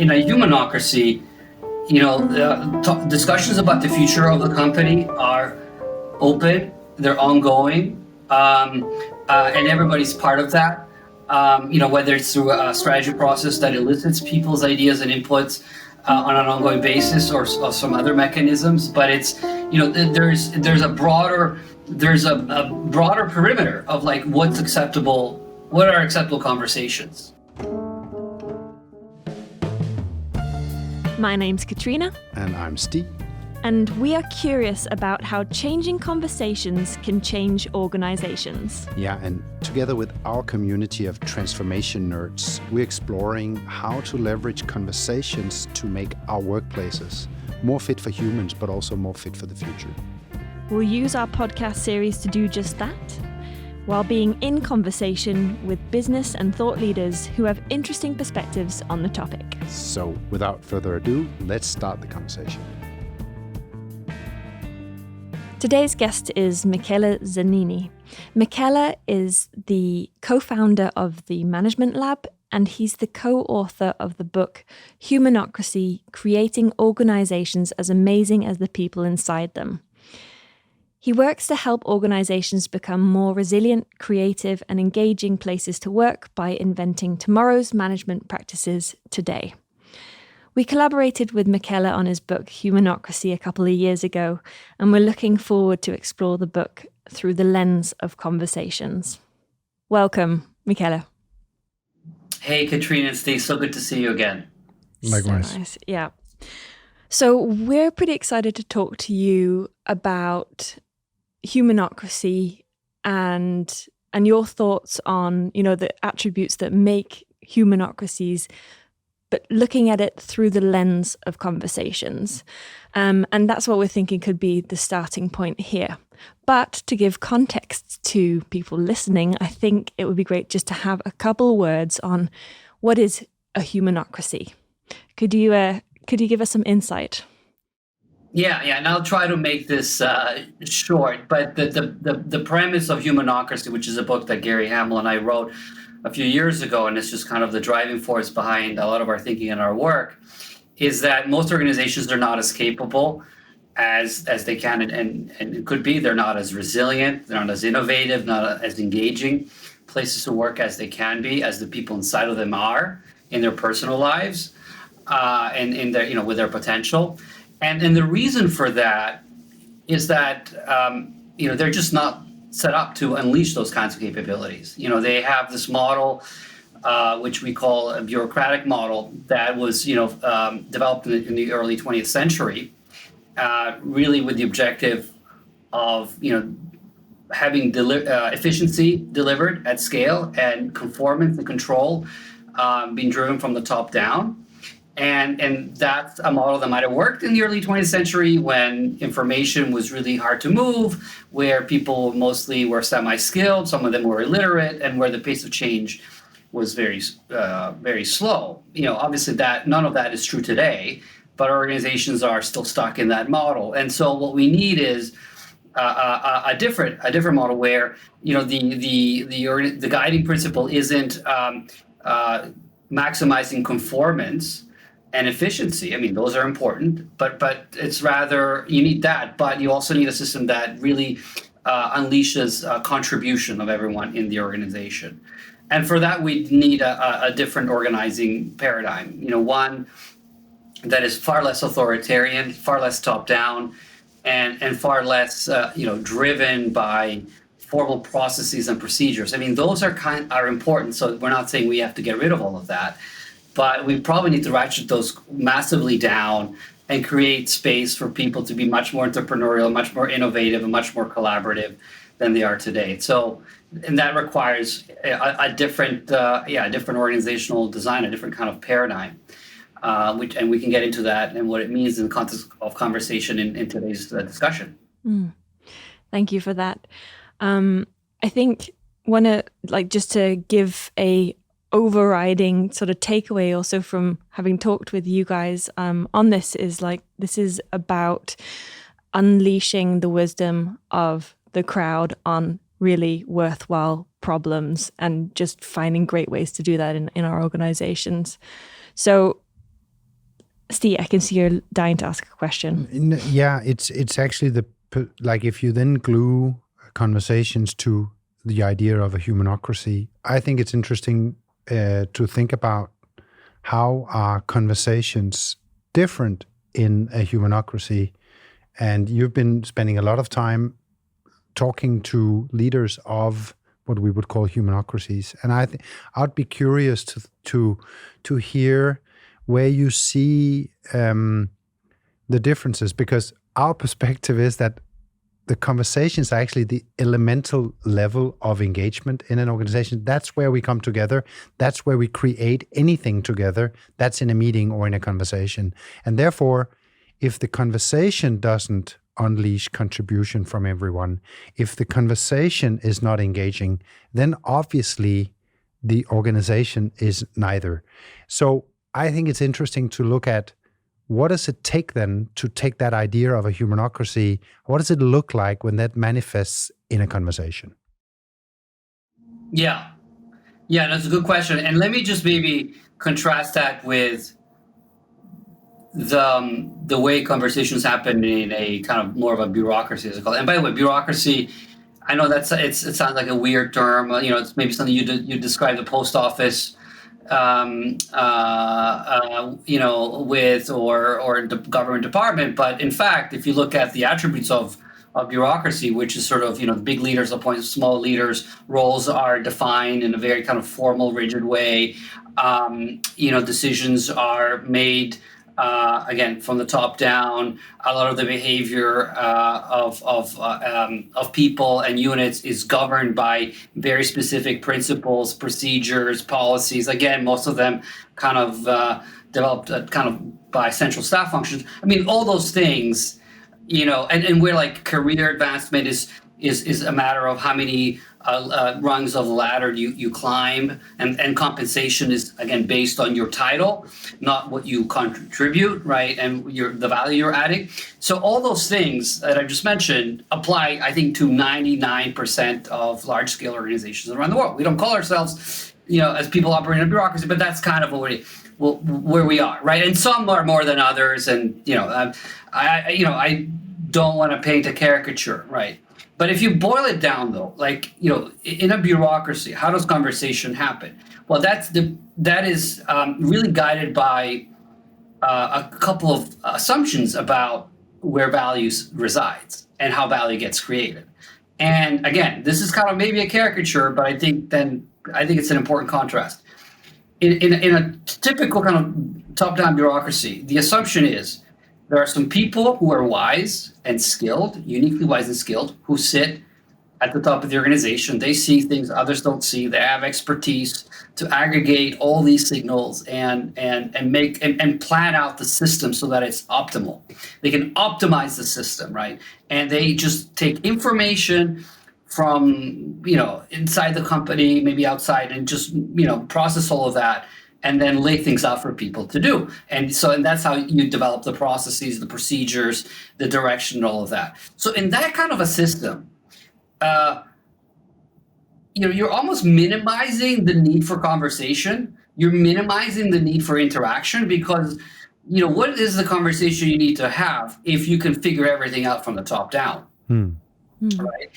in a humanocracy, discussions about the future of the company are open, they're ongoing, and everybody's part of that. Whether it's through a strategy process that elicits people's ideas and inputs on an ongoing basis, or some other mechanisms. But it's, there's a broader perimeter of like what are acceptable conversations. My name's Katrina. And I'm Steve. And we are curious about how changing conversations can change organizations. Yeah, and together with our community of transformation nerds, we're exploring how to leverage conversations to make our workplaces more fit for humans, but also more fit for the future. We'll use our podcast series to do just that, while being in conversation with business and thought leaders who have interesting perspectives on the topic. So, without further ado, let's start the conversation. Today's guest is Michele Zanini. Michele is the co-founder of the Management Lab, and he's the co-author of the book Humanocracy, Creating Organizations as Amazing as the People Inside Them. He works to help organizations become more resilient, creative, and engaging places to work by inventing tomorrow's management practices today. We collaborated with Michele on his book Humanocracy a couple of years ago, and we're looking forward to explore the book through the lens of conversations. Welcome, Michele. Hey, Katrina and Steve, so good to see you again. Likewise. So nice. Yeah. So we're pretty excited to talk to you about humanocracy and your thoughts on, the attributes that make humanocracies, but looking at it through the lens of conversations. And that's what we're thinking could be the starting point here. But to give context to people listening, I think it would be great just to have a couple words on what is a humanocracy. Could you give us some insight? Yeah, and I'll try to make this short, but the premise of Humanocracy, which is a book that Gary Hamel and I wrote a few years ago, and it's just kind of the driving force behind a lot of our thinking and our work, is that most organizations are not as capable as they can and it could be. They're not as resilient, they're not as innovative, not as engaging places to work as they can be, as the people inside of them are in their personal lives, and in their, with their potential. And the reason for that is that, they're just not set up to unleash those kinds of capabilities. They have this model, which we call a bureaucratic model, that was, developed in the early 20th century, really with the objective of, having efficiency delivered at scale and conformance and control being driven from the top down. And that's a model that might have worked in the early 20th century when information was really hard to move, where people mostly were semi-skilled, some of them were illiterate, and where the pace of change was very, very slow. Obviously none of that is true today, but organizations are still stuck in that model. And so what we need is a different model where, the guiding principle isn't maximizing conformance and efficiency. I mean, those are important, but it's rather, you need that, but you also need a system that really unleashes contribution of everyone in the organization. And for that, we need a different organizing paradigm, one that is far less authoritarian, far less top-down, and far less, driven by formal processes and procedures. I mean, those are important, so we're not saying we have to get rid of all of that. But we probably need to ratchet those massively down and create space for people to be much more entrepreneurial, much more innovative, and much more collaborative than they are today. So, and that requires a different organizational design, a different kind of paradigm. And we can get into that and what it means in the context of conversation in today's discussion. Thank you for that. I think just to give a overriding sort of takeaway also from having talked with you guys on this is this is about unleashing the wisdom of the crowd on really worthwhile problems and just finding great ways to do that in our organizations. So Steve, I can see you're dying to ask a question. Yeah, it's actually like if you then glue conversations to the idea of a humanocracy, I think it's interesting to think about how are conversations different in a humanocracy. And you've been spending a lot of time talking to leaders of what we would call humanocracies, and I'd be curious to hear where you see the differences, because our perspective is that the conversations are actually the elemental level of engagement in an organization. That's where we come together. That's where we create anything together. That's in a meeting or in a conversation. And therefore, if the conversation doesn't unleash contribution from everyone, if the conversation is not engaging, then obviously the organization is neither. So I think it's interesting to look at, what does it take then to take that idea of a humanocracy? What does it look like when that manifests in a conversation? Yeah, that's a good question. And let me just maybe contrast that with the way conversations happen in a kind of more of a bureaucracy, as it's called. And by the way, bureaucracy, I know it sounds like a weird term. It's maybe something you describe the post office, with or the government department. But in fact, if you look at the attributes of bureaucracy, which is sort of, big leaders appoint small leaders, roles are defined in a very kind of formal, rigid way. Decisions are made again from the top down. A lot of the behavior of people and units is governed by very specific principles, procedures, policies. Again, most of them kind of developed kind of by central staff functions. I mean, all those things, and where like career advancement is a matter of how many rungs of the ladder you climb, and compensation is again based on your title, not what you contribute, right? And the value you're adding. So all those things that I just mentioned apply, I think, to 99% of large scale organizations around the world. We don't call ourselves, as people operating in bureaucracy, but that's kind of where we are, right? And some are more than others, and I don't want to paint a caricature, right? But if you boil it down, though, like, in a bureaucracy, how does conversation happen? Well, that is really guided by a couple of assumptions about where values resides and how value gets created. And again, this is kind of maybe a caricature, but I think it's an important contrast. In a typical kind of top-down bureaucracy, the assumption is there are some people who are wise and skilled, uniquely wise and skilled, who sit at the top of the organization. They see things others don't see. They have expertise to aggregate all these signals and make and plan out the system so that it's optimal. They can optimize the system, right? And they just take information from inside the company, maybe outside, and just process all of that, and then lay things out for people to do. And that's how you develop the processes, the procedures, the direction, and all of that. So in that kind of a system, you're almost minimizing the need for conversation. You're minimizing the need for interaction, because what is the conversation you need to have if you can figure everything out from the top down? Right.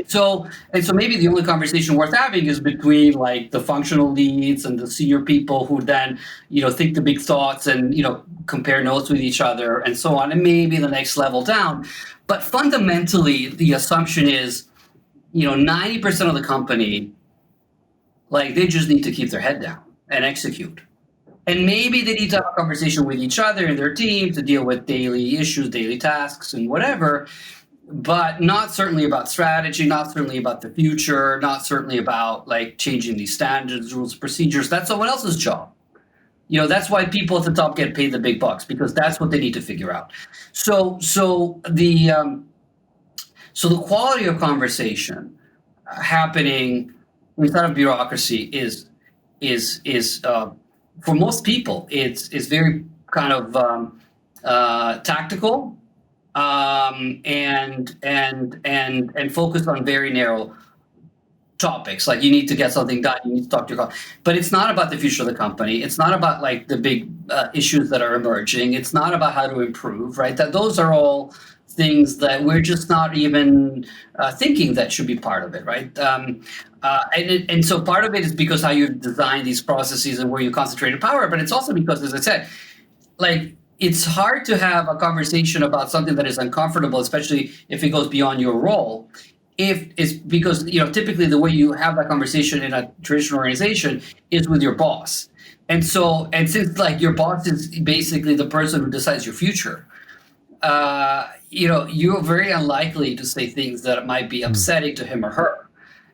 So maybe the only conversation worth having is between like the functional leads and the senior people who then think the big thoughts and compare notes with each other and so on, and maybe the next level down. But fundamentally, the assumption is 90% of the company, like, they just need to keep their head down and execute. And maybe they need to have a conversation with each other and their team to deal with daily issues, daily tasks, and whatever. But not certainly about strategy, not certainly about the future, not certainly about like changing these standards, rules, procedures. That's someone else's job. That's why people at the top get paid the big bucks, because that's what they need to figure out. So the quality of conversation happening inside of bureaucracy is for most people it's very kind of tactical. And focused on very narrow topics. Like you need to get something done, you need to talk to your colleagues. But it's not about the future of the company. It's not about like the big issues that are emerging. It's not about how to improve, right? That those are all things that we're just not even thinking that should be part of it, right? And so part of it is because how you design these processes and where you concentrate power, but it's also because, as I said, like it's hard to have a conversation about something that is uncomfortable, especially if it goes beyond your role. If it's because, typically the way you have that conversation in a traditional organization is with your boss. And since like your boss is basically the person who decides your future, you're very unlikely to say things that might be upsetting to him or her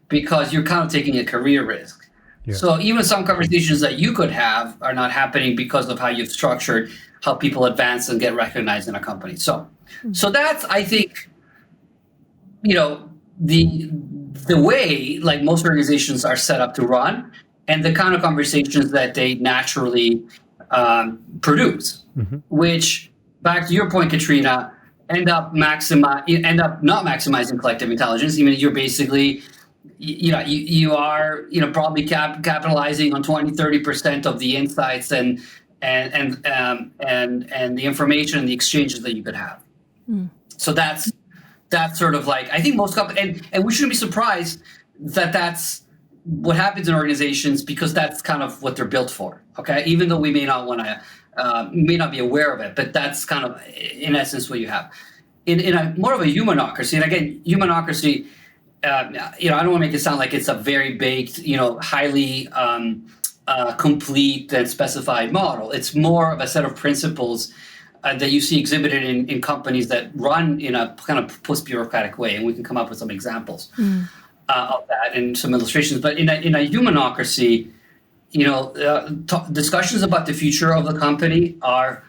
because you're kind of taking a career risk. Yeah. So even some conversations that you could have are not happening because of how you've structured how people advance and get recognized in a company. So that's, I think, the way like most organizations are set up to run and the kind of conversations that they naturally produce, which, back to your point, Katrina, end up not maximizing collective intelligence. Even you're basically, you are probably capitalizing on 20-30% of the insights and the information and the exchanges that you could have. So that's sort of like, I think most companies, and we shouldn't be surprised that that's what happens in organizations because that's kind of what they're built for. Okay, even though we may not want to, may not be aware of it, but that's kind of in essence what you have in a more of a humanocracy. And again, humanocracy, I don't want to make it sound like it's a very baked, highly complete and specified model. It's more of a set of principles that you see exhibited in companies that run in a kind of post-bureaucratic way, and we can come up with some examples of that and some illustrations. But in a humanocracy, discussions about the future of the company are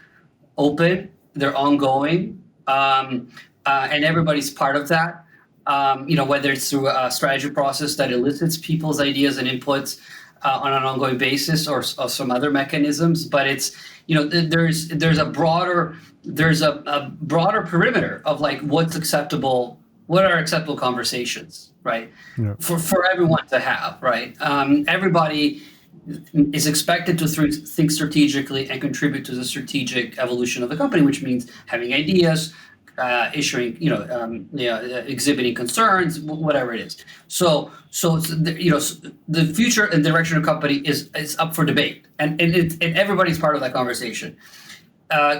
open, they're ongoing, and everybody's part of that. Whether it's through a strategy process that elicits people's ideas and inputs on an ongoing basis, or some other mechanisms, but it's there's a broader perimeter of like what are acceptable conversations, right? Yeah. For everyone to have, right? Everybody is expected to think strategically and contribute to the strategic evolution of the company, which means having ideas, issuing, exhibiting concerns, whatever it is. So the future and direction of the company is up for debate, and everybody's part of that conversation.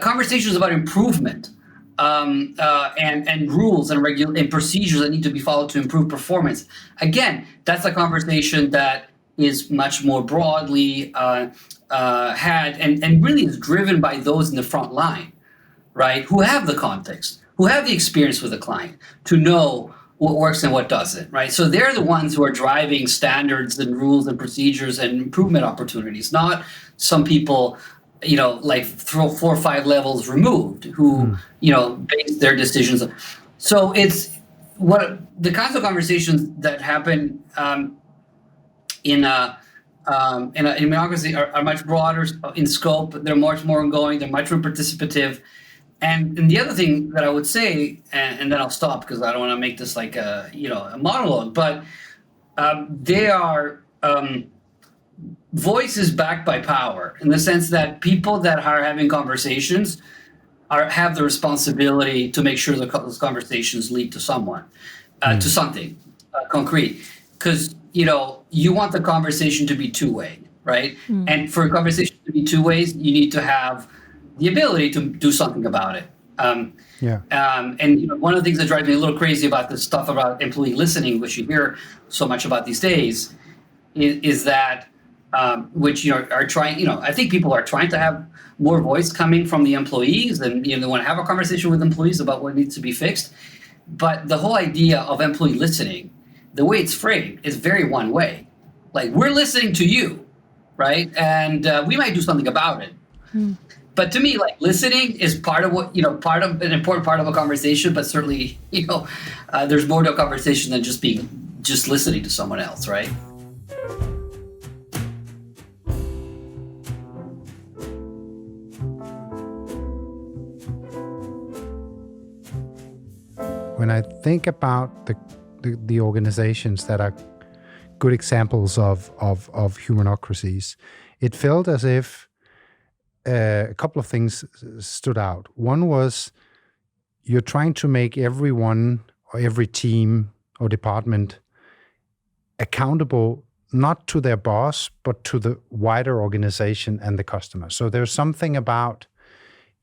Conversations about improvement and rules and procedures that need to be followed to improve performance. Again, that's a conversation that is much more broadly had and really is driven by those in the front line, right? Who have the context, who have the experience with the client to know what works and what doesn't, right? So they're the ones who are driving standards and rules and procedures and improvement opportunities, not some people, like 4 or 5 levels removed who, base their decisions. So it's what the kinds of conversations that happen in Humanocracy are much broader in scope. They're much more ongoing. They're much more participative. And the other thing that I would say, and then I'll stop because I don't want to make this like a monologue, but they are voices backed by power, in the sense that people that are having conversations have the responsibility to make sure that those conversations lead to to something concrete. Because you want the conversation to be two-way, right? And for a conversation to be two ways, you need to have the ability to do something about it. And one of the things that drives me a little crazy about this stuff about employee listening, which you hear so much about these days, is that which are trying. I think people are trying to have more voice coming from the employees, and they want to have a conversation with employees about what needs to be fixed. But the whole idea of employee listening, the way it's framed, is very one way. Like, we're listening to you, right? And we might do something about it. But to me, like, listening is part of what, part of an important part of a conversation, but certainly, there's more to a conversation than just listening to someone else, right? When I think about the organizations that are good examples of humanocracies. It felt as if a couple of things stood out. One was you're trying to make everyone or every team or department accountable not to their boss, but to the wider organization and the customer. So there's something about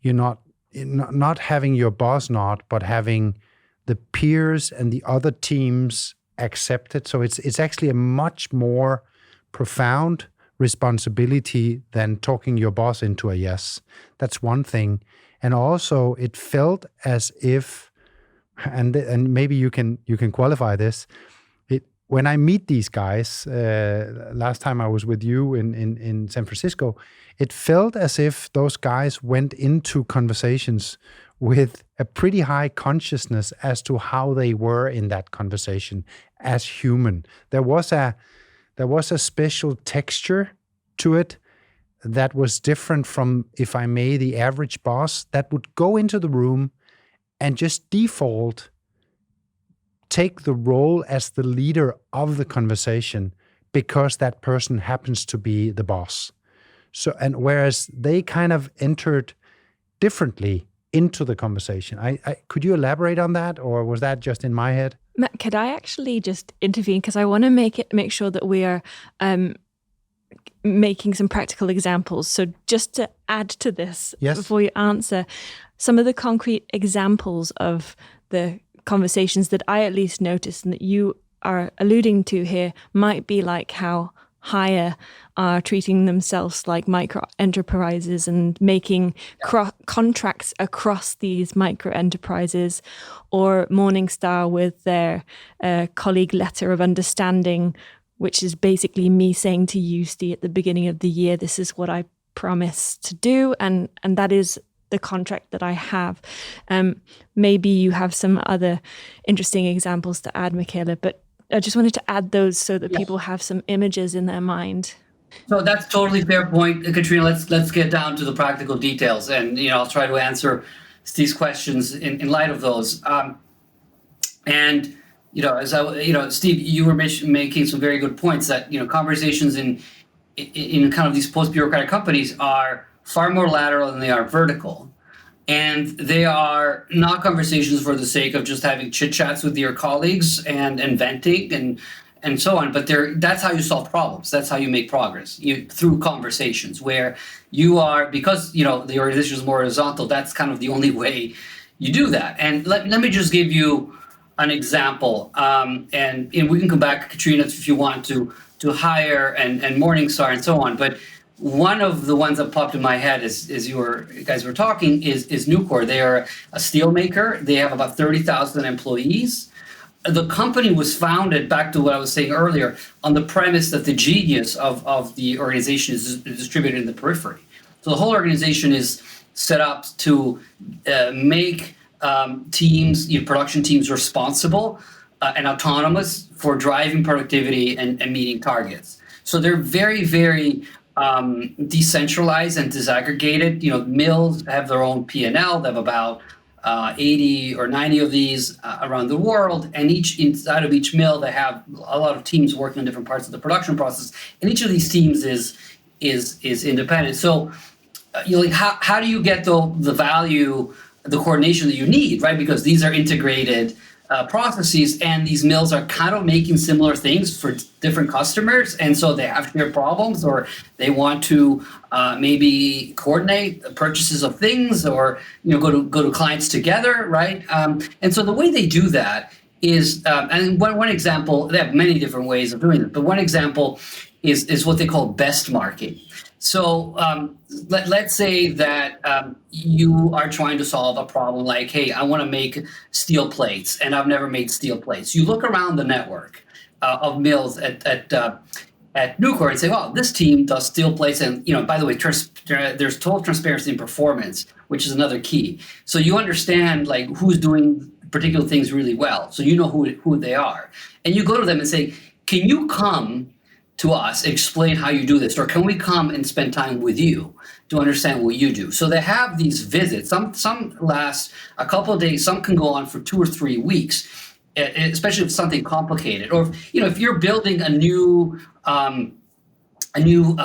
you not having your boss but having the peers and the other teams accept it. So it's actually a much more profound responsibility than talking your boss into a yes. That's one thing. And also it felt as if, and maybe you can qualify this, when I meet these guys, last time I was with you in San Francisco, it felt as if those guys went into conversations with a pretty high consciousness as to how they were in that conversation as human. There was a special texture to it that was different from, if I may, the average boss that would go into the room and just default take the role as the leader of the conversation because that person happens to be the boss. So, and whereas they kind of entered differently into the conversation. Could you elaborate on that, or was that just in my head? Matt, could I actually just intervene, because I want to make sure that we are making some practical examples. So just to add to this, yes, before you answer, some of the concrete examples of the conversations that I at least noticed and that you are alluding to here might be like how hire are treating themselves like micro enterprises and making contracts across these micro enterprises, or Morningstar with their colleague letter of understanding, which is basically me saying to you, Steve, at the beginning of the year, this is what I promise to do, and that is the contract that I have. Maybe you have some other interesting examples to add, Michele, but I just wanted to add those so that people have some images in their mind. So that's totally fair point, Katrina. Let's get down to the practical details, and I'll try to answer Steve's questions in light of those. And Steve, you were making some very good points that conversations in kind of these post-bureaucratic companies are far more lateral than they are vertical. And they are not conversations for the sake of just having chit chats with your colleagues and venting and so on. But that's how you solve problems. That's how you make progress through conversations where you are, because the organization is more horizontal. That's kind of the only way you do that. And let me just give you an example. And we can come back, Katrina, if you want to hire and Morningstar and so on. But one of the ones that popped in my head as you guys were talking is Nucor. They are a steel maker. They have about 30,000 employees. The company was founded, back to what I was saying earlier, on the premise that the genius of the organization is distributed in the periphery. So the whole organization is set up to make teams, production teams, responsible and autonomous for driving productivity and meeting targets. So they're very, very decentralized and disaggregated. Mills have their own P&L. They have about 80 or 90 of these around the world, and inside of each mill they have a lot of teams working on different parts of the production process, and each of these teams is independent. So how do you get the value, the coordination that you need, right? Because these are integrated processes, and these mills are kind of making similar things for different customers, and so they have shared problems, or they want to maybe coordinate purchases of things, or go to clients together, right? And so the way they do that is, and one example, they have many different ways of doing it, but one example is what they call best marking. So let's say that you are trying to solve a problem like, hey, I want to make steel plates, and I've never made steel plates. You look around the network of mills at Nucor and say, well, this team does steel plates, and by the way, there's total transparency in performance, which is another key. So you understand who's doing particular things really well, so you know who they are, and you go to them and say, can you come to us, explain how you do this, or can we come and spend time with you to understand what you do? So they have these visits. Some last a couple of days, some can go on for 2 or 3 weeks, especially if it's something complicated, or if you're building a new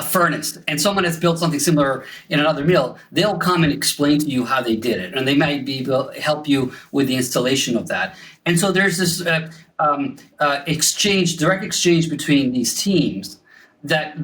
furnace and someone has built something similar in another mill, they'll come and explain to you how they did it, and they might be able to help you with the installation of that. And so there's this direct exchange between these teams that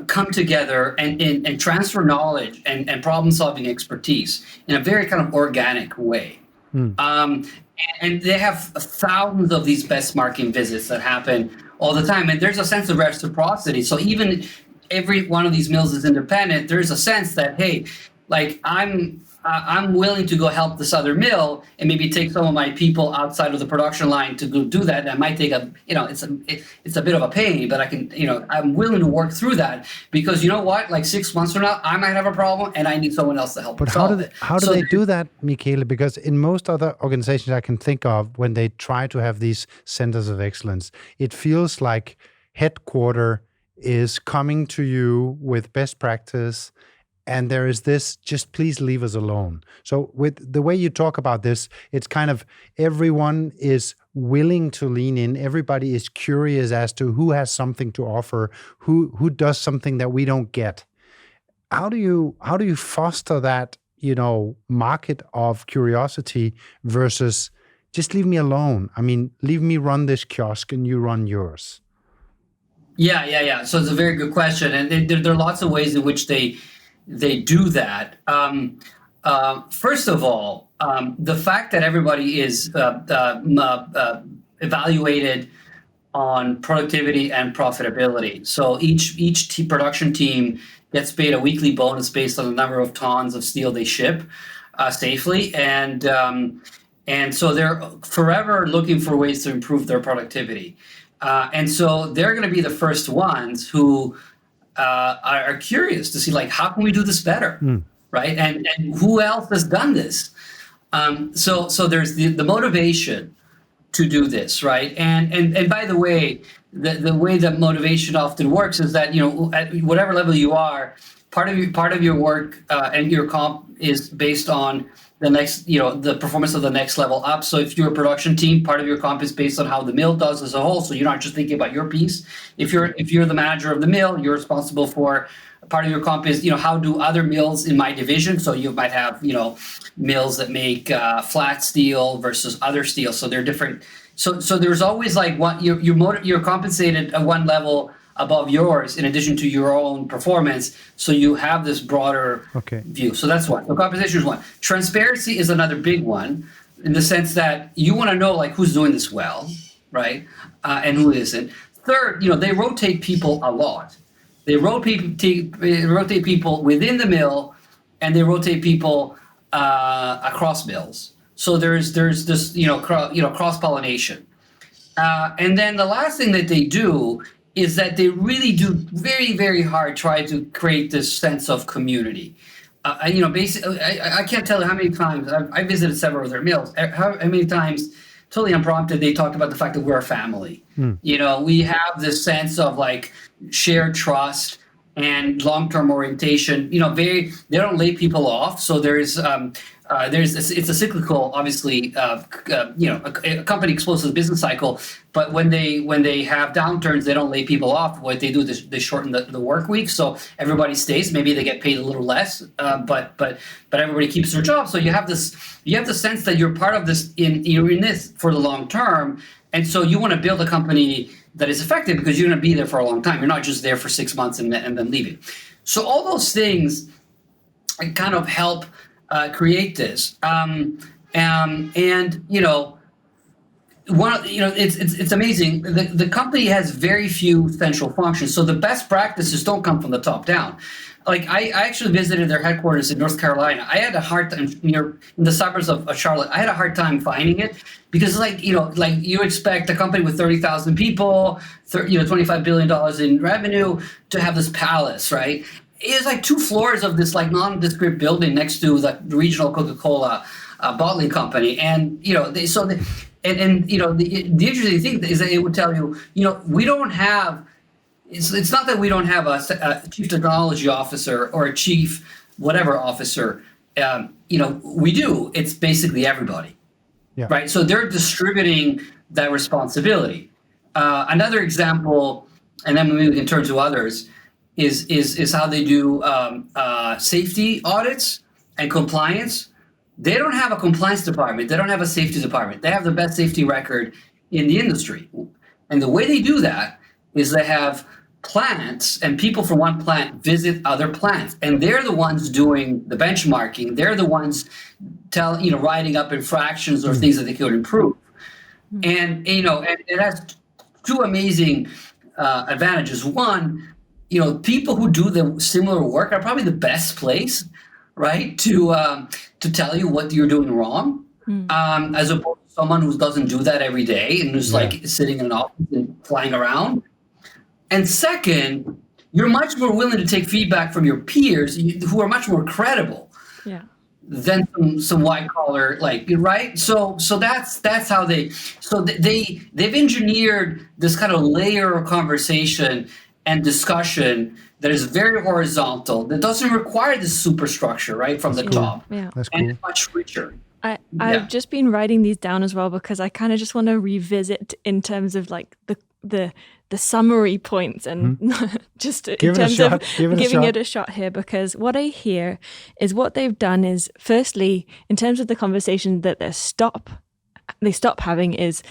come together and transfer knowledge and problem-solving expertise in a very kind of organic way. And they have thousands of these benchmarking visits that happen all the time. And there's a sense of reciprocity. So even every one of these mills is independent, there's a sense that, hey, like I'm willing to go help this other mill and maybe take some of my people outside of the production line to go do that. That might take it's a bit of a pain, but I'm willing to work through that, because you know what, like 6 months from now, I might have a problem and I need someone else to help. But how do they do that, Michele? Because in most other organizations I can think of, when they try to have these centers of excellence, it feels like headquarter is coming to you with best practice, and there is this, just please leave us alone. So with the way you talk about this, it's kind of everyone is willing to lean in. Everybody is curious as to who has something to offer, who does something that we don't get. How do you foster that, market of curiosity versus just leave me alone? I mean, leave me run this kiosk and you run yours. Yeah. So it's a very good question. And there are lots of ways in which they do that. First of all, the fact that everybody is evaluated on productivity and profitability. So each production team gets paid a weekly bonus based on the number of tons of steel they ship safely, and so they're forever looking for ways to improve their productivity, and so they're going to be the first ones who are curious to see, like, how can we do this better, right? And who else has done this? So there's the motivation to do this, right? And by the way, the way that motivation often works is that, at whatever level you are, part of your work and your comp is based on the next, the performance of the next level up. So if you're a production team, part of your comp is based on how the mill does as a whole. So you're not just thinking about your piece. If you're the manager of the mill, you're responsible for, part of your comp is, how do other mills in my division? So you might have, mills that make flat steel versus other steel. So they're different. So there's always like you're compensated at one level above yours in addition to your own performance. So you have this broader view. So that's one. So compensation is one. Transparency is another big one, in the sense that you want to know, like, who's doing this well, right? And who isn't. Third, they rotate people a lot. They rotate people within the mill, and they rotate people across mills. So there's this, cross-pollination. And then the last thing that they do is that they really do very, very hard try to create this sense of community. Basically, I can't tell you how many times I visited several of their mills. How many times, totally unprompted, they talked about the fact that we're a family. We have this sense of, like, shared trust and long-term orientation. They don't lay people off. So it's a cyclical, obviously, a company explosive business cycle. But when they have downturns, they don't lay people off. What they do is they shorten the work week, so everybody stays. Maybe they get paid a little less, but everybody keeps their job. So you have the sense that you're part of this. You're in this for the long term, and so you want to build a company that is effective because you're going to be there for a long time. You're not just there for 6 months and then leaving. So all those things kind of help create this, it's amazing. The company has very few central functions, so the best practices don't come from the top down. Like, I actually visited their headquarters in North Carolina. I had a hard time in the suburbs of Charlotte. I had a hard time finding it because, you expect a company with 30,000 people, $25 billion in revenue to have this palace, right? It's like 2 floors of this, like, nondescript building next to the regional Coca-Cola bottling company, and the interesting thing is that it would tell you, we don't have. It's not that we don't have a chief technology officer or a chief whatever officer. We do. It's basically everybody, Yeah. right? So they're distributing that responsibility. Another example, and then maybe we can turn to others, is how they do safety audits and compliance. They don't have a compliance department. They don't have a safety department. They have the best safety record in the industry. And the way they do that is they have plants, and people from one plant visit other plants, and they're the ones doing the benchmarking. They're the ones writing up infractions or things that they could improve. And and it has two amazing advantages. One, people who do the similar work are probably the best place, right, to tell you what you're doing wrong, as opposed to someone who doesn't do that every day and who's like sitting in an office and flying around. And second, you're much more willing to take feedback from your peers who are much more credible than some white collar, right? So that's how they've engineered this kind of layer of conversation and discussion that is very horizontal, that doesn't require this superstructure, right, from the top. Yeah. That's cool. And it's much richer. I've just been writing these down as well because I kind of just want to revisit in terms of like the summary points and just in terms of giving it a shot here, because what I hear is what they've done is, firstly, in terms of the conversation that they stop having, is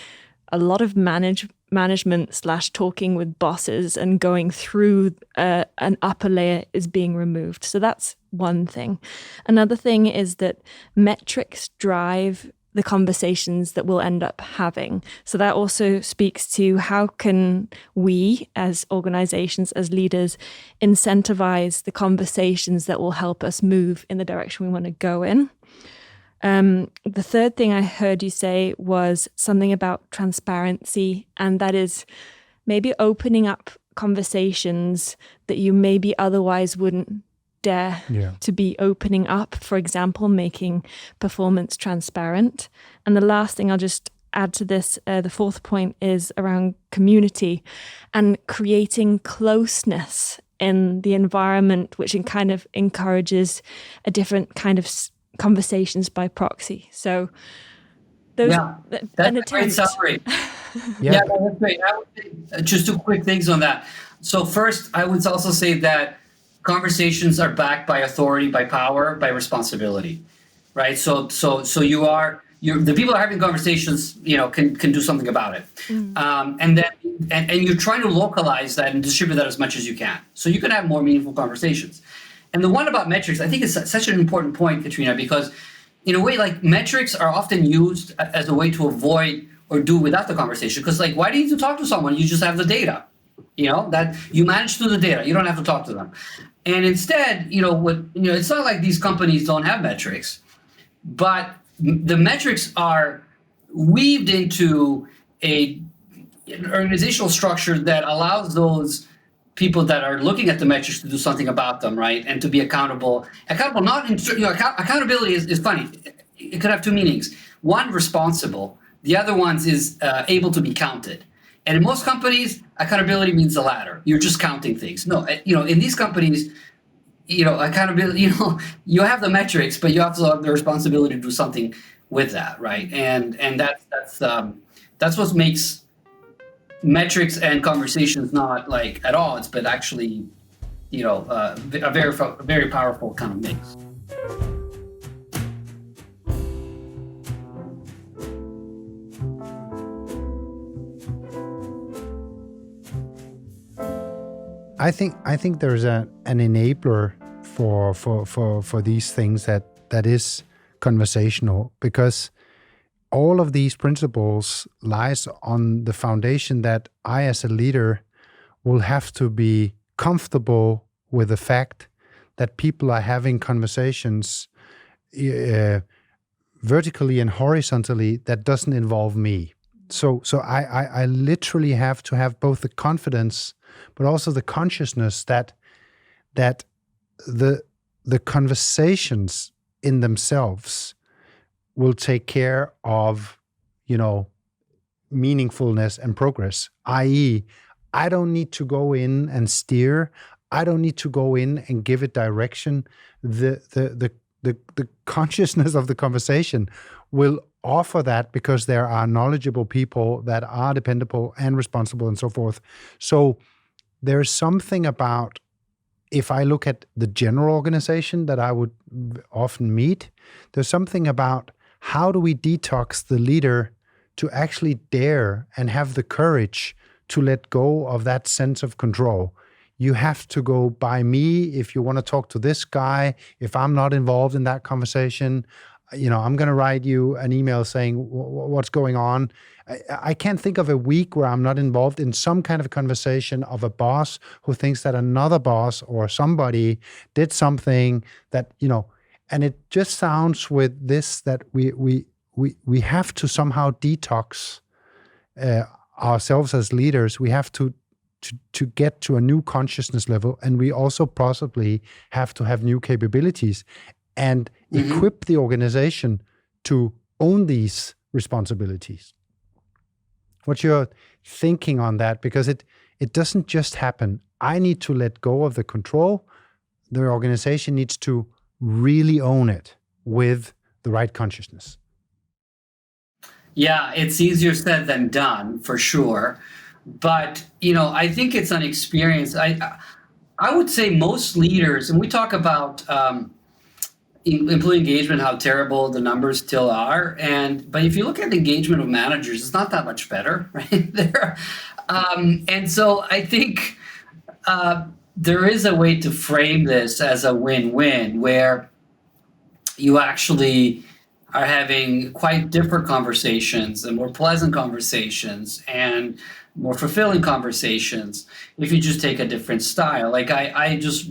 a lot of management / talking with bosses and going through an upper layer is being removed. So that's one thing. Another thing is that metrics drive the conversations that we'll end up having. So that also speaks to how can we as organizations, as leaders, incentivize the conversations that will help us move in the direction we want to go in. The third thing I heard you say was something about transparency, and that is maybe opening up conversations that you maybe otherwise wouldn't dare to be opening up. For example, making performance transparent. And the last thing I'll just add to this, the fourth point, is around community and creating closeness in the environment, which kind of encourages a different kind of conversations by proxy. So those that's a great summary. That's great. I would say just two quick things on that. So first, I would also say that conversations are backed by authority, by power, by responsibility, right? So the people are having conversations, can do something about it, and you're trying to localize that and distribute that as much as you can, so you can have more meaningful conversations. And the one about metrics, I think, is such an important point, Katrina, because in a way, like, metrics are often used as a way to avoid or do without the conversation. Because, like, why do you need to talk to someone? You just have the data. That you manage through the data. You don't have to talk to them. And instead, it's not like these companies don't have metrics, but the metrics are weaved into an organizational structure that allows those people that are looking at the metrics to do something about them, right? And to be accountable. Accountability is funny. It could have two meanings. One, responsible. The other one is able to be counted. And in most companies, accountability means the latter. You're just counting things. No, in these companies, accountability, you have the metrics, but you also have the responsibility to do something with that, right? And that's what makes metrics and conversations not like at odds, but actually, a very powerful kind of mix. I think there's an enabler for these things that is conversational, because all of these principles lies on the foundation that I, as a leader, will have to be comfortable with the fact that people are having conversations vertically and horizontally that doesn't involve me. So I literally have to have both the confidence but also the consciousness that the conversations in themselves will take care of, meaningfulness and progress. I.e., I don't need to go in and steer. I don't need to go in and give it direction. The the consciousness of the conversation will offer that, because there are knowledgeable people that are dependable and responsible and so forth. So there's something about, if I look at the general organization that I would often meet, there's something about how do we detox the leader to actually dare and have the courage to let go of that sense of control. You have to go by me if you want to talk to this guy. If I'm not involved in that conversation, I'm going to write you an email saying what's going on. I can't think of a week where I'm not involved in some kind of conversation of a boss who thinks that another boss or somebody did something that, and it just sounds with this that we have to somehow detox ourselves as leaders. We have to get to a new consciousness level, and we also possibly have to have new capabilities and equip the organization to own these responsibilities. What's your thinking on that? Because it doesn't just happen. I need to let go of the control. The organization needs to really own it with the right consciousness. Yeah, it's easier said than done, for sure. But, I think it's an experience. I would say most leaders, and we talk about employee engagement, how terrible the numbers still are. But if you look at the engagement of managers, it's not that much better, right? And so I think there is a way to frame this as a win-win, where you actually are having quite different conversations and more pleasant conversations and more fulfilling conversations if you just take a different style. Like I just,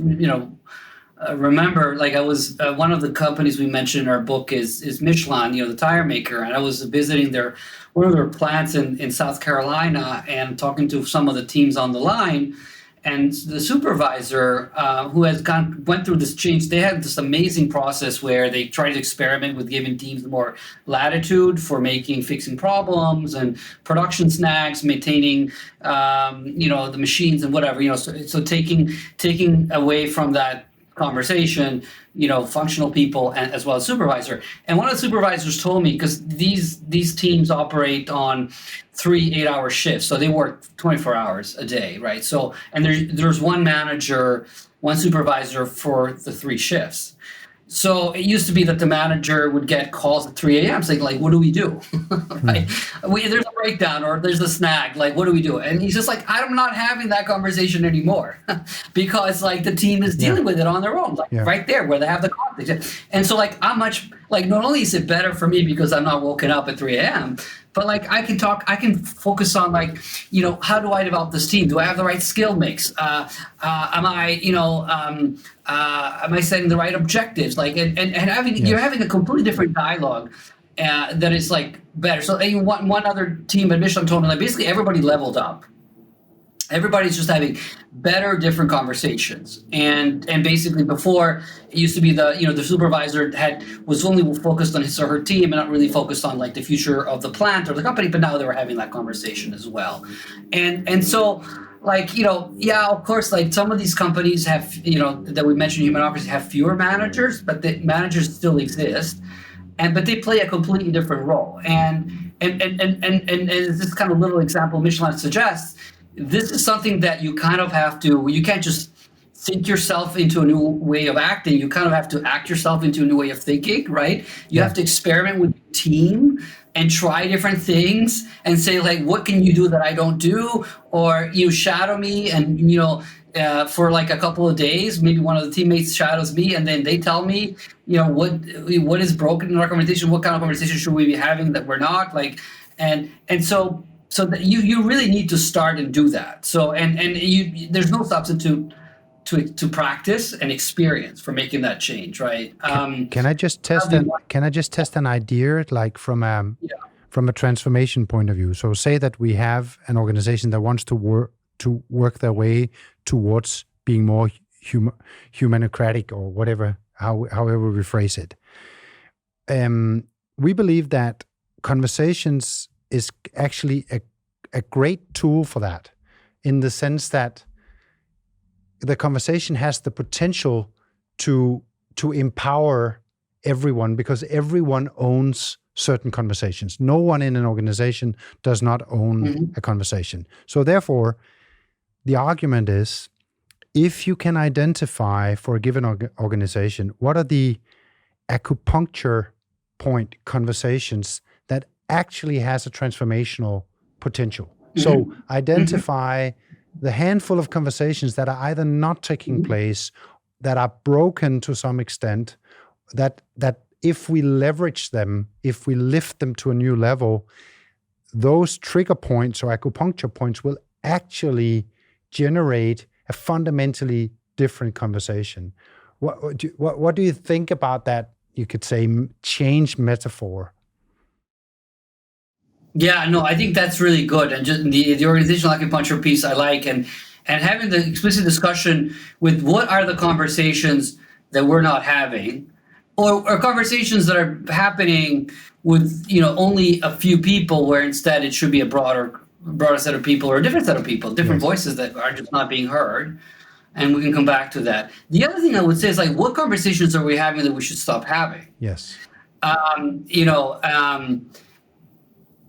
remember, like I was, one of the companies we mentioned in our book is Michelin, the tire maker. And I was visiting one of their plants in South Carolina and talking to some of the teams on the line. And the supervisor who went through this change, they had this amazing process where they tried to experiment with giving teams more latitude for fixing problems and production snags, maintaining, the machines and whatever, so taking away from that conversation, functional people and as well as supervisor. And one of the supervisors told me, because these teams operate on 3 8-hour shifts, so they work 24 hours a day, right? So, and there's one manager, one supervisor for the 3 shifts. So it used to be that the manager would get calls at 3 a.m. saying, like, what do we do? Right? There's a breakdown or there's a snag. Like, what do we do? And he's just like, I'm not having that conversation anymore because like the team is dealing with it on their own, like right there where they have the conflict. And so like not only is it better for me because I'm not woken up at 3 a.m., but like I can focus on like, how do I develop this team? Do I have the right skill mix? Am I setting the right objectives? Like, and having, you're having a completely different dialogue that is like better. So one other team at Michelin told me, like, basically everybody leveled up. Everybody's just having better, different conversations. And basically before it used to be the supervisor was only focused on his or her team and not really focused on like the future of the plant or the company, but now they were having that conversation as well. And so like, of course, like some of these companies have, that we mentioned, Humanocracy, have fewer managers, but the managers still exist. But they play a completely different role. And as this kind of little example Michelin suggests, this is something that you kind of have to, you can't just think yourself into a new way of acting. You kind of have to act yourself into a new way of thinking, right? You have to experiment with your team and try different things and say, like, what can you do that I don't do? Or you shadow me and, for like a couple of days, maybe one of the teammates shadows me and then they tell me, what is broken in our conversation? What kind of conversation should we be having that we're not? Like, and so that you really need to start and do that. So, and there's no substitute to practice and experience for making that change, right? Can I just test an idea, like from a transformation point of view? So say that we have an organization that wants to work their way towards being more humanocratic or whatever, however we phrase it. We believe that conversations is actually a great tool for that, in the sense that the conversation has the potential to empower everyone, because everyone owns certain conversations. No one in an organization does not own a conversation. So therefore, the argument is, if you can identify for a given organization, what are the acupuncture point conversations that actually has a transformational potential. So identify the handful of conversations that are either not taking place, that are broken to some extent, that if we leverage them, if we lift them to a new level, those trigger points or acupuncture points will actually generate a fundamentally different conversation. What do you think about that, you could say, change metaphor? Yeah, no, I think that's really good. And just the organizational acupuncture piece I like, and having the explicit discussion with what are the conversations that we're not having, or conversations that are happening with, only a few people, where instead it should be a broader set of people, or a different set of people, different voices that are just not being heard. And we can come back to that. The other thing I would say is, like, what conversations are we having that we should stop having? Yes.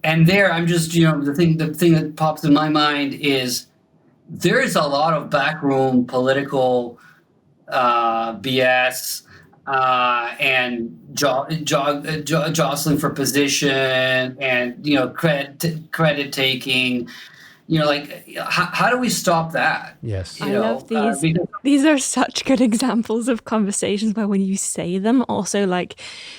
And there, I'm just, the thing that pops in my mind is there is a lot of backroom political BS and jostling for position, and credit taking. How do we stop that? Yes. I love these. These are such good examples of conversations where when you say them, also, like,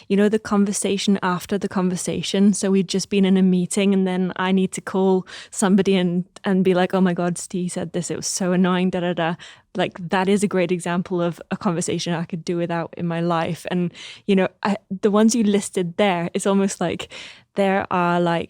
the conversation after the conversation. So we've just been in a meeting and then I need to call somebody and be like, oh my God, Steve said this. It was so annoying, da, da, da. Like, that is a great example of a conversation I could do without in my life. And, the ones you listed there, it's almost like there are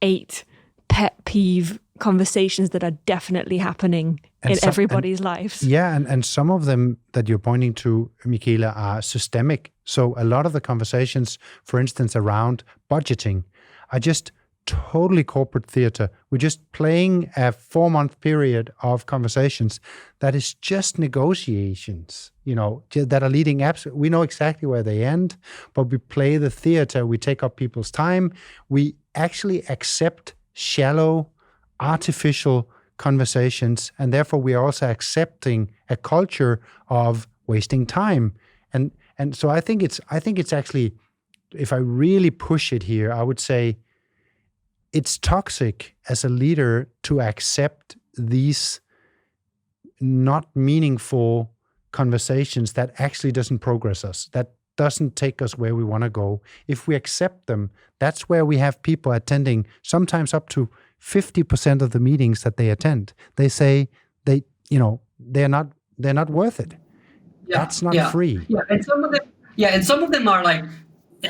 8 pet peeve conversations that are definitely happening in everybody's lives. Yeah, and some of them that you're pointing to, Michele, are systemic. So a lot of the conversations, for instance, around budgeting, are just totally corporate theater. We're just playing a 4-month period of conversations that is just negotiations, that are leading we know exactly where they end, but we play the theater, we take up people's time, we actually accept shallow, artificial conversations, and therefore we are also accepting a culture of wasting time. And so I think it's actually, if I really push it here, I would say it's toxic as a leader to accept these not meaningful conversations that actually doesn't progress us, that doesn't take us where we want to go. If we accept them, that's where we have people attending sometimes up to 50% of the meetings that they attend. They say they're not worth it. Yeah, that's not free. Yeah, and some of them are like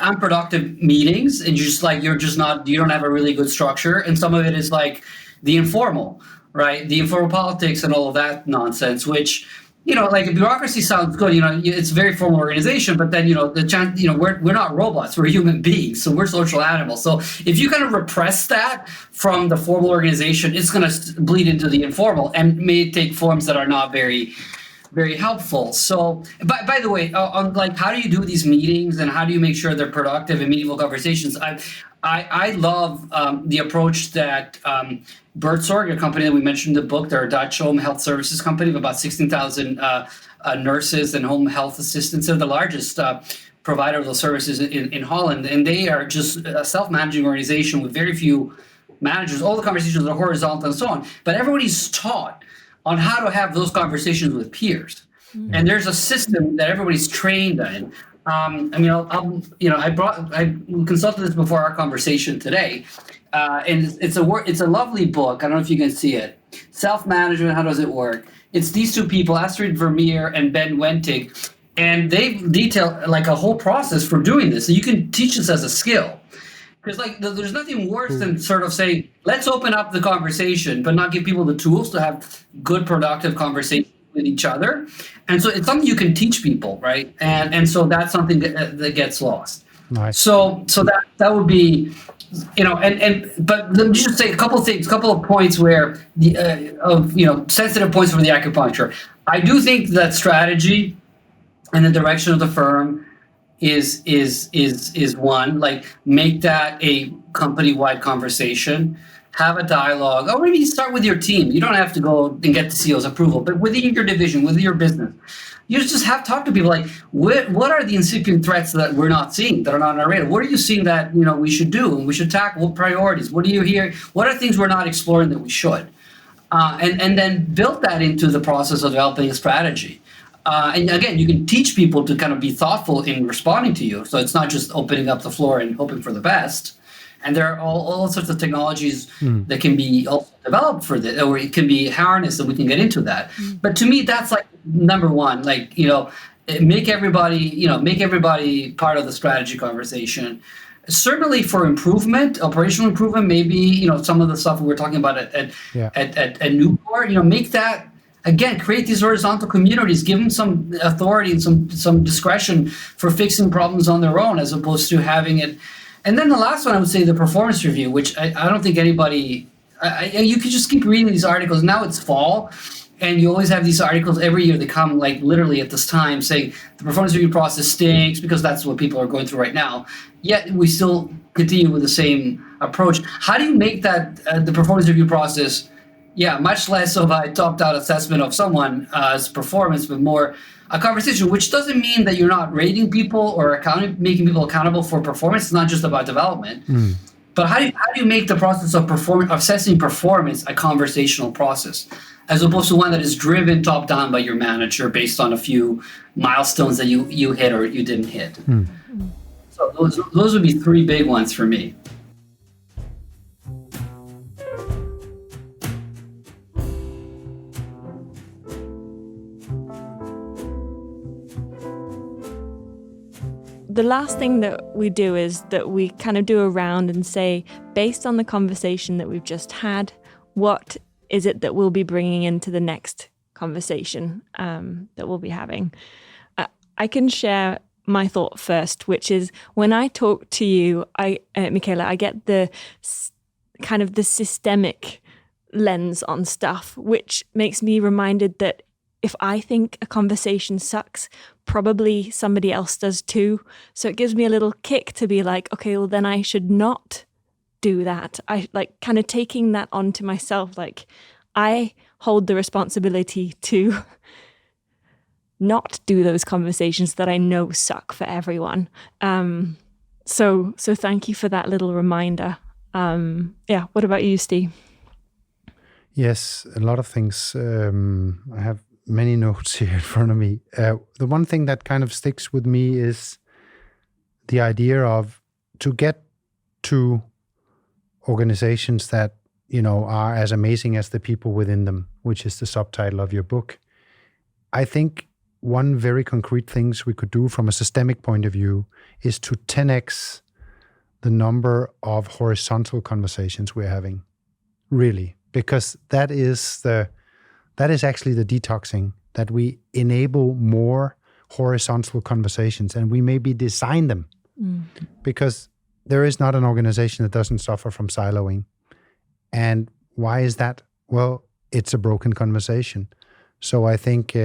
unproductive meetings, and you don't have a really good structure. And some of it is like the informal, right? The informal politics and all of that nonsense, which, like a bureaucracy sounds good. It's a very formal organization, but then, we're not robots. We're human beings. So we're social animals. So if you kind of repress that from the formal organization, it's going to bleed into the informal and may take forms that are not very, very helpful. So, by the way, on how do you do these meetings and how do you make sure they're productive and meaningful conversations? I love the approach that Buurtzorg, a company that we mentioned in the book, they're a Dutch home health services company of about 16,000 nurses and home health assistants. They're the largest provider of those services in Holland, and they are just a self-managing organization with very few managers. All the conversations are horizontal and so on, but everybody's taught on how to have those conversations with peers. Mm-hmm. And there's a system that everybody's trained in. I consulted this before our conversation today, and it's a lovely book. I don't know if you can see it. Self-management, how does it work? It's these two people, Astrid Vermeer and Ben Wentig, and they've detailed a whole process for doing this. So you can teach this as a skill. Because there's nothing worse than sort of saying, let's open up the conversation, but not give people the tools to have good, productive conversations with each other. And so it's something you can teach people, right? And so that's something that gets lost. Nice. So that would be, but let me just say a couple of points where sensitive points for the acupuncture. I do think that strategy and the direction of the firm is one. Like, make that a company-wide conversation. Have a dialogue, or maybe start with your team. You don't have to go and get the CEO's approval, but within your division, within your business, you just have to talk to people like, what are the incipient threats that we're not seeing, that are not on our radar? What are you seeing that we should do and we should tackle? What priorities? What do you hear? What are things we're not exploring that we should? And then build that into the process of developing a strategy. And again, you can teach people to kind of be thoughtful in responding to you. So it's not just opening up the floor and hoping for the best. And there are all sorts of technologies that can be also developed for this, or it can be harnessed, and we can get into that. But to me, that's like number one. Like, make everybody part of the strategy conversation. Certainly for improvement, operational improvement, maybe some of the stuff we were talking about at Newport. Make that. Again, create these horizontal communities, give them some authority and some discretion for fixing problems on their own, as opposed to having it. And then the last one, I would say the performance review, which I don't think anybody, you could just keep reading these articles. Now it's fall, and you always have these articles every year that come like literally at this time saying the performance review process stinks, because that's what people are going through right now. Yet we still continue with the same approach. How do you make that the performance review process, much less of a top-down assessment of someone's performance, but more a conversation, which doesn't mean that you're not rating people or making people accountable for performance. It's not just about development. But how do you make the process of assessing performance a conversational process, as opposed to one that is driven top-down by your manager based on a few milestones that you hit or you didn't hit? So those would be three big ones for me. The last thing that we do is that we kind of do a round and say, based on the conversation that we've just had, what is it that we'll be bringing into the next conversation that we'll be having? I can share my thought first, which is when I talk to you, Michele, I get the kind of the systemic lens on stuff, which makes me reminded that if I think a conversation sucks, probably somebody else does too. So it gives me a little kick to be like, okay, well then I should not do that. I like kind of taking that onto myself. Like, I hold the responsibility to not do those conversations that I know suck for everyone. So thank you for that little reminder. What about you, Steve? Yes, a lot of things. I have many notes here in front of me. The one thing that kind of sticks with me is the idea of to get to organizations that, are as amazing as the people within them, which is the subtitle of your book. I think one very concrete things we could do from a systemic point of view is to 10x the number of horizontal conversations we're having, really, because that is actually the detoxing, that we enable more horizontal conversations, and we maybe design them because there is not an organization that doesn't suffer from siloing. And why is that? Well, it's a broken conversation. So I think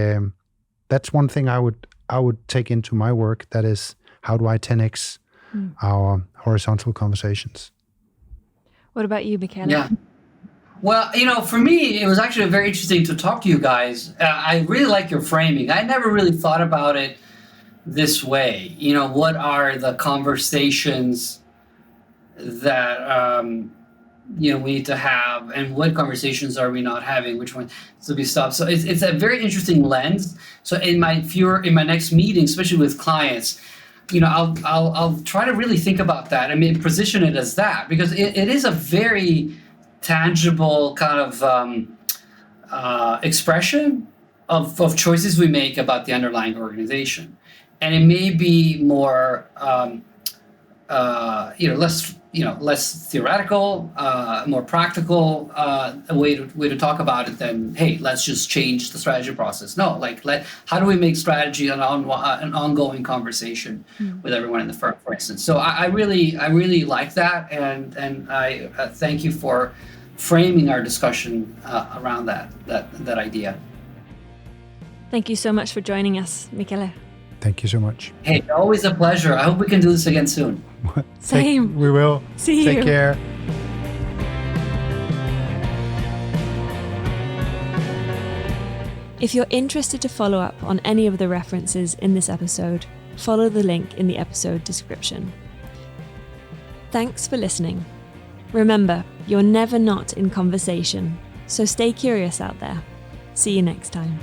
that's one thing I would take into my work. That is, how do I 10x our horizontal conversations? What about you, Michele? Yeah. Well, for me, it was actually very interesting to talk to you guys. I really like your framing. I never really thought about it this way. What are the conversations that we need to have, and what conversations are we not having? Which one should be stopped? So it's a very interesting lens. So in my next meeting, especially with clients, I'll try to really think about that. I mean, position it as that, because it is a very tangible kind of expression of choices we make about the underlying organization, and it may be more less theoretical, more practical a way to talk about it than, hey, let's just change the strategy process. No, how do we make strategy an ongoing conversation with everyone in the firm, for instance. So I really like that, and I thank you for framing our discussion around that idea. Thank you so much for joining us, Michele. Thank you so much. Hey, always a pleasure. I hope we can do this again soon. Same. We will. See Take you. care. If you're interested to follow up on any of the references in this episode, follow the link in the episode description. Thanks for listening. Remember, you're never not in conversation, so stay curious out there. See you next time.